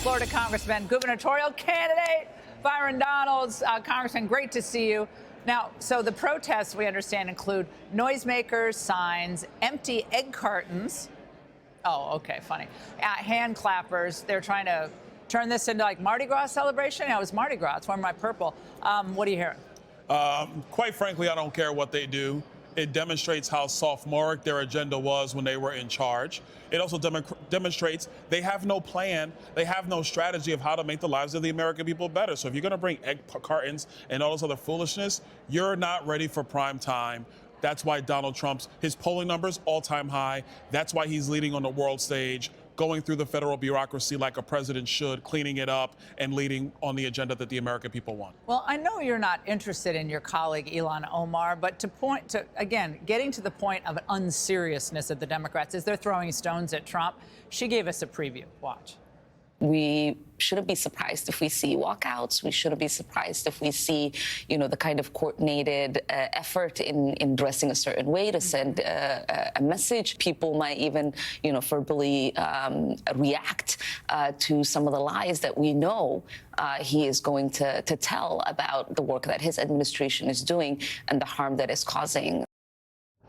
Florida Congressman, gubernatorial candidate Byron Donalds. Congressman, great to see you. Now, so the protests, we understand, include noisemakers, signs, empty egg cartons. Oh, okay, funny. Hand clappers. They're trying to turn this into like Mardi Gras celebration. Yeah, it was Mardi Gras. It's wearing my purple. What are you hearing? Quite frankly, I don't care what they do. It demonstrates how sophomoric their agenda was when they were in charge. It also demonstrates they have no plan, they have no strategy of how to make the lives of the American people better. So if you're gonna bring egg cartons and all this other foolishness, you're not ready for prime time. That's why Donald Trump's, his polling numbers, all-time high. That's why he's leading on the world stage, going through the federal bureaucracy like a president should, cleaning it up and leading on the agenda that the American people want. Well, I know you're not interested in your colleague Ilhan Omar, but again, getting to the point of unseriousness of the Democrats as they're throwing stones at Trump, she gave us a preview. Watch. We shouldn't be surprised if we see walkouts. We shouldn't be surprised if we see, the kind of coordinated effort in dressing a certain way to send a message. People might even, verbally react to some of the lies that we know he is going to tell about the work that his administration is doing and the harm that it's causing.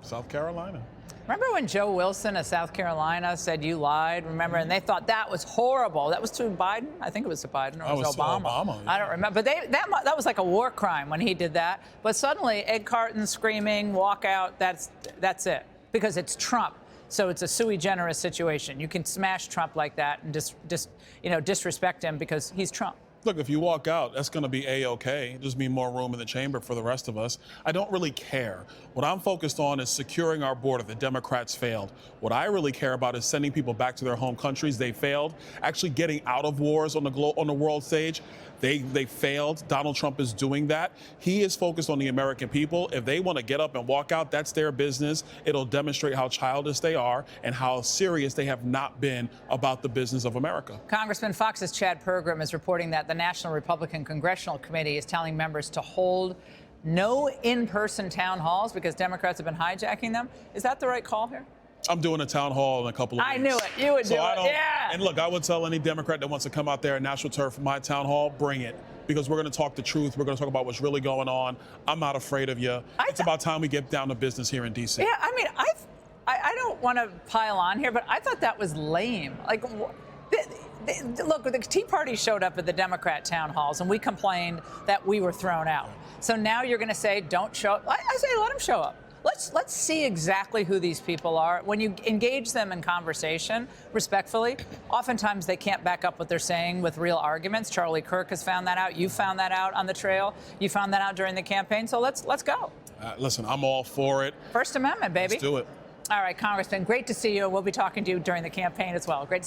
South Carolina. Remember when Joe Wilson of South Carolina said you lied? Remember? And they thought that was horrible. That was to Biden? I think it was to Biden or it was Obama. Obama, yeah. I don't remember. But that was like a war crime when he did that. But suddenly, egg cartons, screaming, walkout, that's it. Because it's Trump. So it's a sui generis situation. You can smash Trump like that and disrespect him because he's Trump. Look, if you walk out, that's going to be A-OK. Just mean more room in the chamber for the rest of us. I don't really care. What I'm focused on is securing our border. The Democrats failed. What I really care about is sending people back to their home countries. They failed. Actually getting out of wars on the world stage. They failed. Donald Trump is doing that. He is focused on the American people. If they want to get up and walk out, that's their business. It'll demonstrate how childish they are and how serious they have not been about the business of America. Congressman, Fox's Chad Pergram is reporting that the National Republican Congressional Committee is telling members to hold no in-person town halls because Democrats have been hijacking them. Is that the right call here? I'm doing a town hall in a couple of weeks. I knew it. You would do it. Yeah. And look, I would tell any Democrat that wants to come out there and national turf for my town hall, bring it. Because we're going to talk the truth. We're going to talk about what's really going on. I'm not afraid of you. It's about time we get down to business here in D.C. Yeah, I mean, I don't want to pile on here, but I thought that was lame. Like, look, the Tea Party showed up at the Democrat town halls, and we complained that we were thrown out. So now you're going to say, don't show up. I say, let them show up. Let's see exactly who these people are. When you engage them in conversation respectfully, oftentimes they can't back up what they're saying with real arguments. Charlie Kirk has found that out. You found that out on the trail. You found that out during the campaign. So let's go. Listen, I'm all for it. First Amendment, baby. Let's do it. All right, Congressman, great to see you. We'll be talking to you during the campaign as well. Great.